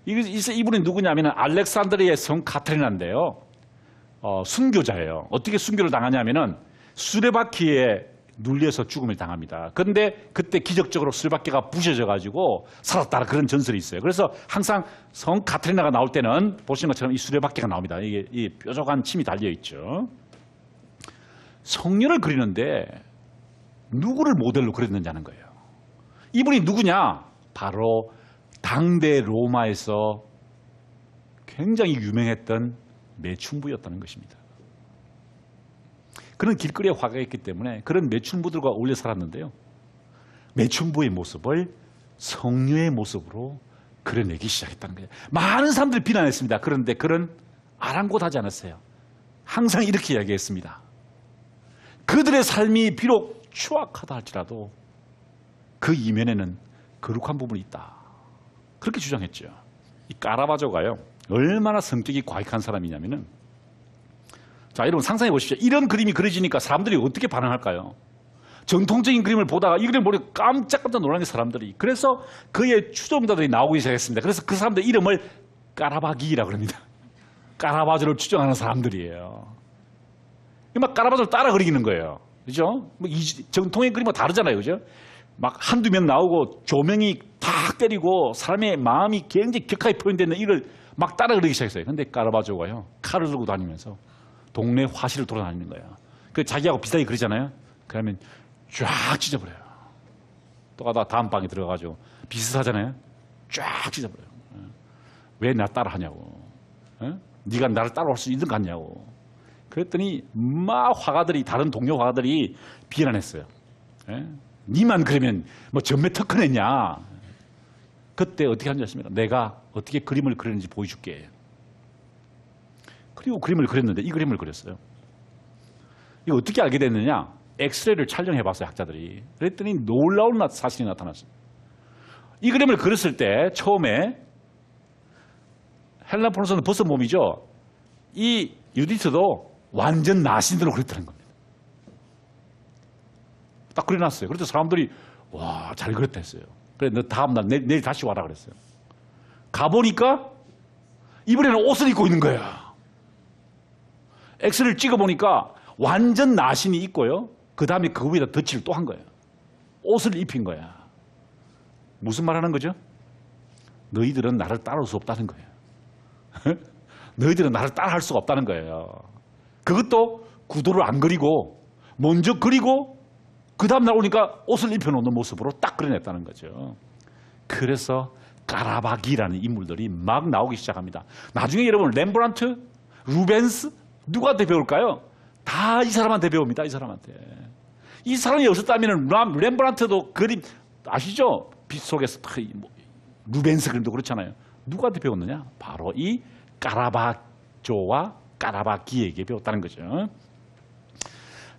이분이 누구냐면 알렉산드리아의 성 카타리나인데요. 순교자예요. 어떻게 순교를 당하냐면은 수레바퀴에 눌려서 죽음을 당합니다. 그런데 그때 기적적으로 수레바퀴가 부셔져 가지고 살았다는 그런 전설이 있어요. 그래서 항상 성 카타리나가 나올 때는 보시는 것처럼 이 수레바퀴가 나옵니다. 이게 이 뾰족한 침이 달려 있죠. 성녀를 그리는데 누구를 모델로 그렸는지 아는 거예요. 이분이 누구냐? 바로 당대 로마에서 굉장히 유명했던 매춘부였다는 것입니다. 그런 길거리에 화가였기 때문에 그런 매춘부들과 어울려 살았는데요. 매춘부의 모습을 성녀의 모습으로 그려내기 시작했다는 거예요. 많은 사람들이 비난했습니다. 그런데 그런 아랑곳하지 않았어요. 항상 이렇게 이야기했습니다. 그들의 삶이 비록 추악하다 할지라도 그 이면에는 거룩한 부분이 있다. 그렇게 주장했죠. 이 까라바조가요, 얼마나 성격이 과격한 사람이냐면은, 자, 여러분 상상해 보십시오. 이런 그림이 그려지니까 사람들이 어떻게 반응할까요? 정통적인 그림을 보다가 이 그림을 보고 깜짝깜짝 놀라는 게 사람들이. 그래서 그의 추종자들이 나오기 시작했습니다. 그래서 그 사람들 이름을 까라바기라고 합니다. 까라바조를 추종하는 사람들이에요. 막 까라바조를 따라 그리는 거예요. 그죠? 정통의 그림과 다르잖아요. 그죠? 막 한두 명 나오고 조명이 탁 때리고 사람의 마음이 굉장히 격하게 표현되는 이걸 막 따라 그리기 시작했어요. 근데 까라바조가요, 칼을 들고 다니면서 동네 화실을 돌아다니는 거예요. 그 자기하고 비슷하게 그리잖아요. 그러면 쫙 찢어버려요. 또 가다 다음 방에 들어가가지고 비슷하잖아요. 쫙 찢어버려요. 왜 나 따라하냐고. 네가 나를 따라올 수 있는 거 같냐고. 그랬더니 막 화가들이, 다른 동료 화가들이 비난했어요. 니만 그러면 뭐 전매 특허냈냐. 그때 어떻게 한지 아십니까? 내가 어떻게 그림을 그렸는지 보여줄게. 그리고 그림을 그렸는데 이 그림을 그렸어요. 이거 어떻게 알게 됐느냐? 엑스레이를 촬영해봤어요, 학자들이. 그랬더니 놀라운 사실이 나타났어요. 이 그림을 그렸을 때 처음에 헬레나 폴론스는 벗은 몸이죠. 이 유디트도 완전 나신으로 그렸다는 겁니다. 딱 그려놨어요. 그래서 사람들이 와, 잘 그렸다 했어요. 그래, 너 다음날 내일 다시 와라 그랬어요. 가보니까 이번에는 옷을 입고 있는 거야. 엑스를 찍어보니까 완전 나신이 있고요. 그 다음에 그 위에다 덧칠을 또 한 거예요. 옷을 입힌 거야. 무슨 말 하는 거죠? 너희들은 나를 따라올 수 없다는 거예요. 너희들은 나를 따라할 수가 없다는 거예요. 그것도 구도를 안 그리고 먼저 그리고 그 다음 날 오니까 옷을 입혀놓는 모습으로 딱 그려냈다는 거죠. 그래서 까라바기라는 인물들이 막 나오기 시작합니다. 나중에 여러분 렘브란트, 루벤스 누구한테 배울까요? 다 이 사람한테 배웁니다. 이 사람한테. 이 사람이 없었다면 렘브란트도 그림 아시죠? 빛 속에서 루벤스 그림도 그렇잖아요. 누구한테 배웠느냐? 바로 이 까라바조와 까라바기에게 배웠다는 거죠.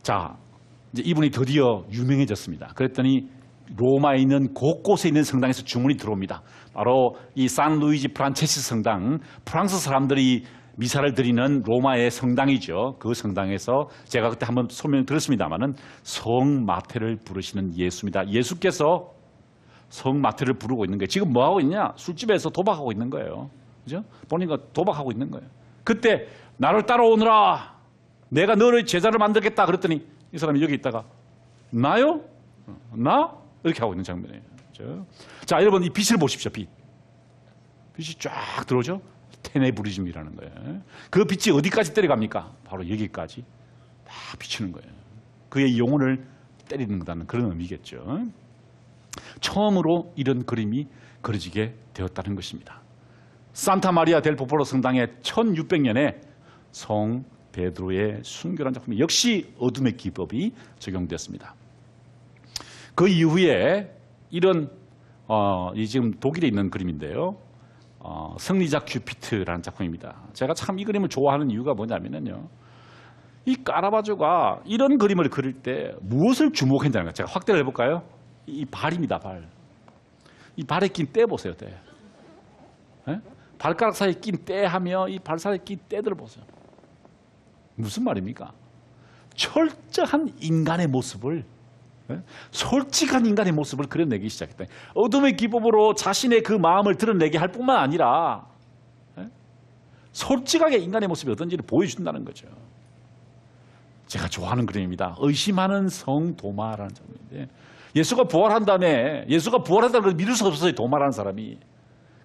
자, 이제 이분이 드디어 유명해졌습니다. 그랬더니 로마에 있는 곳곳에 있는 성당에서 주문이 들어옵니다. 바로 이 산루이지 프란체시 성당, 프랑스 사람들이 미사를 드리는 로마의 성당이죠. 그 성당에서 제가 그때 한번 설명드렸습니다마는 성 마태를 부르시는 예수입니다. 예수께서 성 마태를 부르고 있는 거예요. 지금 뭐 하고 있냐? 술집에서 도박하고 있는 거예요. 그죠? 보니까 도박하고 있는 거예요. 그때 나를 따라오느라 내가 너를 제자를 만들겠다 그랬더니 이 사람이 여기 있다가 나요? 나? 이렇게 하고 있는 장면이에요. 그죠? 자, 여러분 이 빛을 보십시오. 빛이 쫙 들어오죠? 테네브리즘이라는 거예요. 그 빛이 어디까지 때려갑니까? 바로 여기까지 다 비추는 거예요. 그의 영혼을 때리는다는 그런 의미겠죠. 처음으로 이런 그림이 그려지게 되었다는 것입니다. 산타 마리아 델 포포로 성당의 1600년에 성 베드로의 순교라는 작품이 역시 어둠의 기법이 적용됐습니다. 그 이후에 이런 이 지금 독일에 있는 그림인데요. 승리자 큐피트라는 작품입니다. 제가 참 이 그림을 좋아하는 이유가 뭐냐면요. 이 까라바조가 이런 그림을 그릴 때 무엇을 주목했냐는 거예요. 제가 확대를 해볼까요? 이 발입니다, 발. 이 발에 낀 때 보세요, 때. 네? 발가락 사이에 낀 때 하며 이 발 사이에 낀 때들을 보세요. 무슨 말입니까? 철저한 인간의 모습을, 솔직한 인간의 모습을 그려내기 시작했다. 어둠의 기법으로 자신의 그 마음을 드러내게 할 뿐만 아니라 솔직하게 인간의 모습이 어떤지를 보여준다는 거죠. 제가 좋아하는 그림입니다. 의심하는 성 도마라는 장면인데 예수가 부활한 다음에 예수가 부활한다는 걸 믿을 수 없었어요. 도마라는 사람이.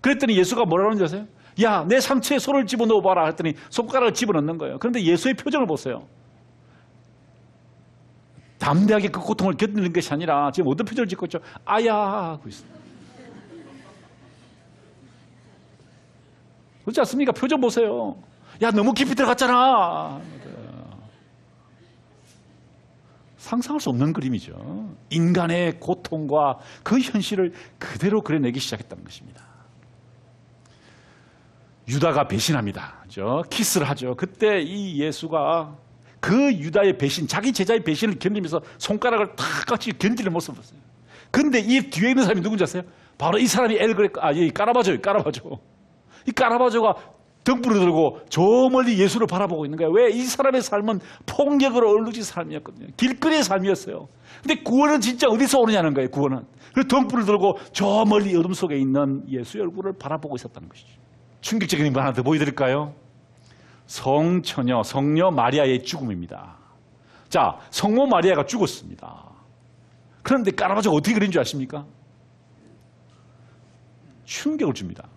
그랬더니 예수가 뭐라고 하는지 아세요? 야, 내 상처에 손을 집어넣어 봐라 했더니 손가락을 집어넣는 거예요. 그런데 예수의 표정을 보세요. 담대하게 그 고통을 견디는 것이 아니라 지금 어떤 표정을 짓고 있죠? 아야 하고 있어요. 그렇지 않습니까? 표정 보세요. 야, 너무 깊이 들어갔잖아. 상상할 수 없는 그림이죠. 인간의 고통과 그 현실을 그대로 그려내기 시작했다는 것입니다. 유다가 배신합니다. 그렇죠? 키스를 하죠. 그때 이 예수가 그 유다의 배신, 자기 제자의 배신을 견디면서 손가락을 탁 같이 견디는 모습을 봤어요. 근데 이 뒤에 있는 사람이 누군지 아세요? 바로 이 사람이 이 까라바조예요. 까라바조. 이 까라바조가 등불을 들고 저 멀리 예수를 바라보고 있는 거예요. 왜? 이 사람의 삶은 폭력으로 얼룩진 삶이었거든요. 길거리의 삶이었어요. 근데 구원은 진짜 어디서 오느냐는 거예요. 구원은. 그 등불을 들고 저 멀리 어둠 속에 있는 예수의 얼굴을 바라보고 있었다는 것이죠. 충격적인 거 하나 더 보여드릴까요? 성처녀, 성녀 마리아의 죽음입니다. 자, 성모 마리아가 죽었습니다. 그런데 까라바조가 어떻게 그린 줄 아십니까? 충격을 줍니다.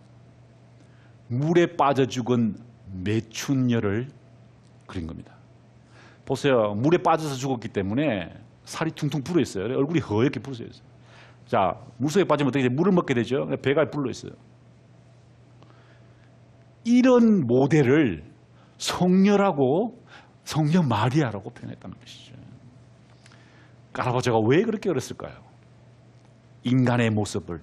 물에 빠져 죽은 매춘녀를 그린 겁니다. 보세요. 물에 빠져서 죽었기 때문에 살이 퉁퉁 불어 있어요. 얼굴이 허옇게 불어 있어요. 자, 물속에 빠지면 어떻게 돼요? 물을 먹게 되죠. 배가 불러 있어요. 이런 모델을 성녀라고, 성녀 마리아라고 표현했다는 것이죠. 까라바조가 왜 그렇게 그랬을까요? 인간의 모습을,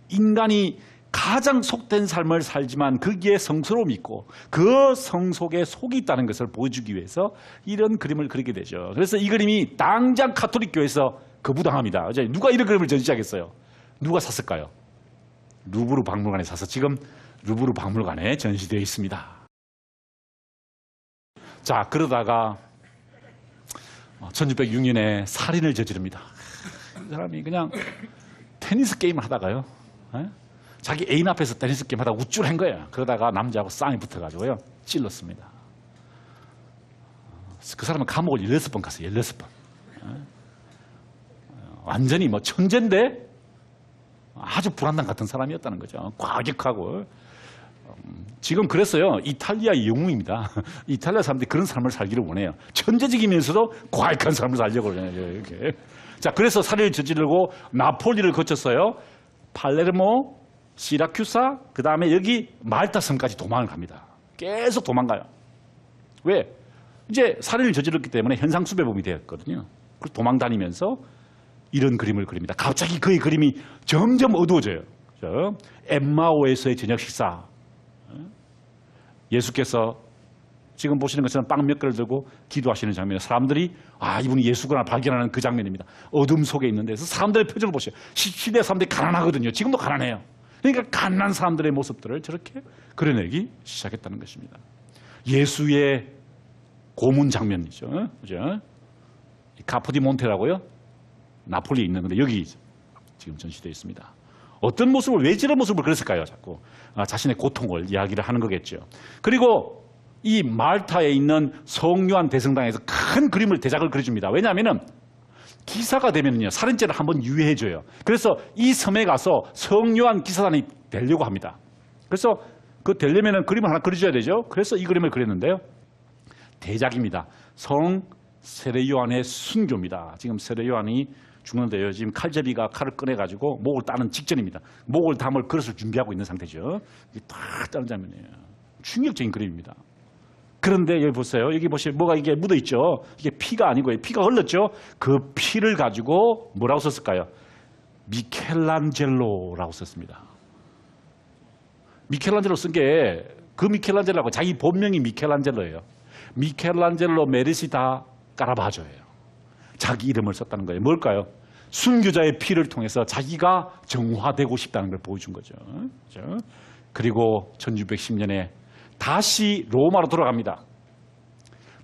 인간이 가장 속된 삶을 살지만 거기에 성스러움이 있고 그 성 속에 속이 있다는 것을 보여주기 위해서 이런 그림을 그리게 되죠. 그래서 이 그림이 당장 가톨릭 교회에서 거부당합니다. 이제 누가 이런 그림을 전시하겠어요? 누가 샀을까요? 루브르 박물관에 사서 지금 루브르 박물관에 전시되어 있습니다. 자, 그러다가 1606년에 살인을 저지릅니다. 이 사람이 그냥 테니스 게임을 하다가요. 자기 애인 앞에서 테니스 게임 하다가 우쭐한 거예요. 그러다가 남자하고 싸움이 붙어가지고요. 찔렀습니다. 그 사람은 감옥을 16번 갔어요. 16번. 완전히 뭐 천재인데 아주 불안당 같은 사람이었다는 거죠. 과격하고. 지금 그랬어요. 이탈리아의 영웅입니다. 이탈리아 사람들이 그런 삶을 살기를 원해요. 천재적이면서도 과격한 삶을 살려고 그래요. 이렇게. 자, 그래서 살인을 저지르고 나폴리를 거쳤어요. 팔레르모, 시라큐사, 그 다음에 여기 말타 섬까지 도망을 갑니다. 계속 도망가요. 왜? 이제 살인을 저질렀기 때문에 현상수배범이 되었거든요. 그래서 도망 다니면서 이런 그림을 그립니다. 갑자기 그의 그림이 점점 어두워져요. 엠마오에서의 저녁 식사. 예수께서 지금 보시는 것처럼 빵 몇 개를 들고 기도하시는 장면에 사람들이 이분이 예수구나 발견하는 그 장면입니다. 어둠 속에 있는 데서 사람들의 표정을 보세요. 시대 사람들이 가난하거든요. 지금도 가난해요. 그러니까 가난한 사람들의 모습들을 저렇게 그려내기 시작했다는 것입니다. 예수의 고문 장면이죠. 그죠? 카포디몬테라고요. 나폴리에 있는 건데 여기 지금 전시되어 있습니다. 어떤 모습을, 왜 저런 모습을 그렸을까요? 자꾸 자신의 고통을 이야기를 하는 거겠죠. 그리고 이 말타에 있는 성요한 대성당에서 큰 그림을, 대작을 그려줍니다. 왜냐하면 기사가 되면요, 살인죄를 한번 유예해줘요. 그래서 이 섬에 가서 성요한 기사단이 되려고 합니다. 그래서 그 되려면 그림을 하나 그려줘야 되죠. 그래서 이 그림을 그렸는데요. 대작입니다. 성 세례요한의 순교입니다. 지금 세례요한이 죽는데요. 지금 칼제비가 칼을 꺼내가지고 목을 따는 직전입니다. 목을 담을 그릇을 준비하고 있는 상태죠. 탁 따는 장면이에요. 충격적인 그림입니다. 그런데 여기 보세요. 여기 보시면 뭐가 이게 묻어있죠. 이게 피가 아니고요. 피가 흘렀죠. 그 피를 가지고 뭐라고 썼을까요? 미켈란젤로라고 썼습니다. 미켈란젤로 쓴 게 그 미켈란젤로라고 자기 본명이 미켈란젤로예요. 미켈란젤로 메르시다 까라바조예요. 자기 이름을 썼다는 거예요. 뭘까요? 순교자의 피를 통해서 자기가 정화되고 싶다는 걸 보여준 거죠. 그렇죠? 그리고 1610년에 다시 로마로 돌아갑니다.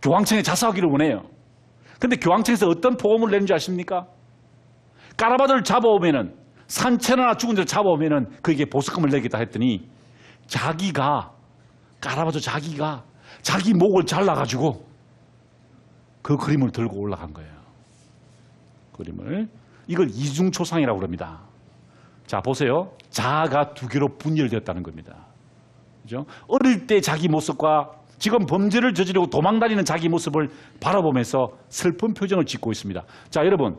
교황청에 자수하기를 원해요. 그런데 교황청에서 어떤 보험을 내는지 아십니까? 까라바조를 잡아오면은, 산채나 죽은 자를 잡아오면은 그에게 보석금을 내겠다 했더니 까라바조 자기가 자기 목을 잘라가지고 그 그림을 들고 올라간 거예요. 그림을. 이걸 이중초상이라고 그럽니다. 자, 보세요. 자아가 두 개로 분열되었다는 겁니다. 그죠? 어릴 때 자기 모습과 지금 범죄를 저지르고 도망다니는 자기 모습을 바라보면서 슬픈 표정을 짓고 있습니다. 자, 여러분.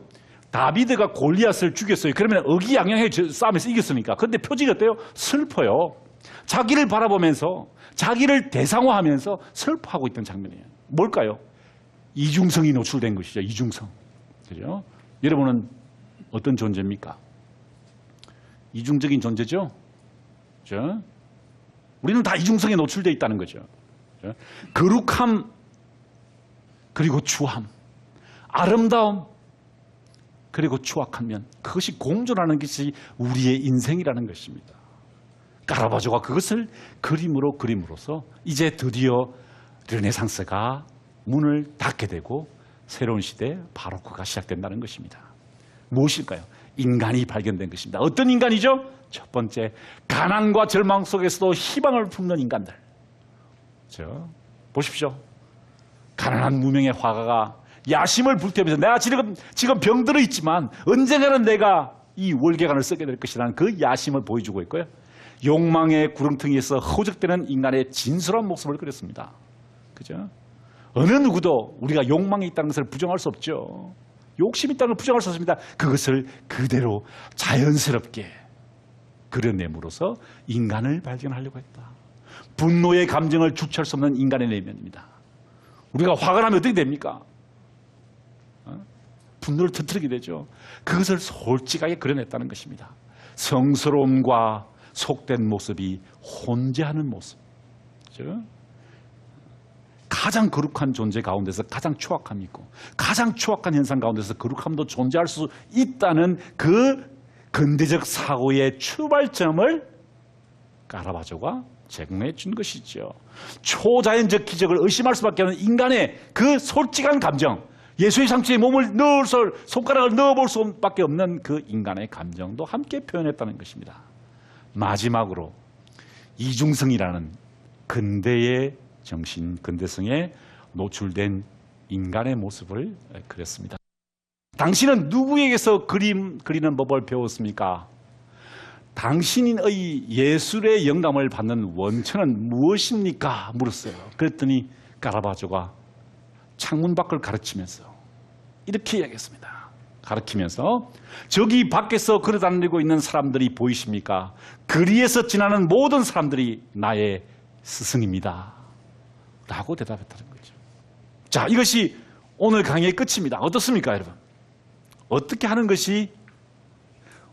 다비드가 골리앗을 죽였어요. 그러면 의기양양해 싸움에서 이겼으니까. 그런데 표정이 어때요? 슬퍼요. 자기를 바라보면서 자기를 대상화하면서 슬퍼하고 있던 장면이에요. 뭘까요? 이중성이 노출된 것이죠. 이중성. 그죠? 여러분은 어떤 존재입니까? 이중적인 존재죠? 그죠? 우리는 다 이중성에 노출되어 있다는 거죠. 그죠? 거룩함, 그리고 추함, 아름다움, 그리고 추악하면 그것이 공존하는 것이 우리의 인생이라는 것입니다. 카라바조가 그것을 그림으로 그림으로써 이제 드디어 르네상스가 문을 닫게 되고 새로운 시대 바로크가 시작된다는 것입니다. 무엇일까요? 인간이 발견된 것입니다. 어떤 인간이죠? 첫 번째, 가난과 절망 속에서도 희망을 품는 인간들. 보십시오. 가난한 무명의 화가가 야심을 불태우면서 내가 지금 병들어 있지만 언젠가는 내가 이 월계관을 쓰게 될 것이라는 그 야심을 보여주고 있고요. 욕망의 구렁텅이에서 허우적대는 인간의 진솔한 모습을 그렸습니다. 그죠? 어느 누구도 우리가 욕망이 있다는 것을 부정할 수 없죠. 욕심이 있다는 걸 부정할 수 없습니다. 그것을 그대로 자연스럽게 그려냄으로써 인간을 발견하려고 했다. 분노의 감정을 주체할 수 없는 인간의 내면입니다. 우리가 화가 나면 어떻게 됩니까? 분노를 터뜨리게 되죠. 그것을 솔직하게 그려냈다는 것입니다. 성스러움과 속된 모습이 혼재하는 모습. 그렇죠? 가장 거룩한 존재 가운데서 가장 추악함이 있고 가장 추악한 현상 가운데서 거룩함도 존재할 수 있다는 그 근대적 사고의 출발점을 카라바조가 제공해 준 것이죠. 초자연적 기적을 의심할 수밖에 없는 인간의 그 솔직한 감정, 예수의 상처에 몸을 손가락을 넣어볼 수밖에 없는 그 인간의 감정도 함께 표현했다는 것입니다. 마지막으로 이중성이라는 근대의 정신, 근대성에 노출된 인간의 모습을 그렸습니다. 당신은 누구에게서 그리는 법을 배웠습니까? 당신의 예술의 영감을 받는 원천은 무엇입니까? 물었어요. 그랬더니 카라바조가 창문 밖을 가르치면서 이렇게 이야기했습니다. 가르치면서 저기 밖에서 걸어다니고 있는 사람들이 보이십니까? 거리에서 지나는 모든 사람들이 나의 스승입니다. 라고 대답했다는 거죠. 자, 이것이 오늘 강의의 끝입니다. 어떻습니까, 여러분? 어떻게 하는 것이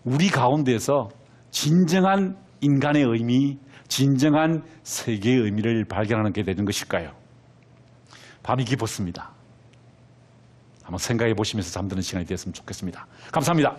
우리 가운데서 진정한 인간의 의미, 진정한 세계의 의미를 발견하게 되는 것일까요? 밤이 깊었습니다. 한번 생각해 보시면서 잠드는 시간이 되었으면 좋겠습니다. 감사합니다.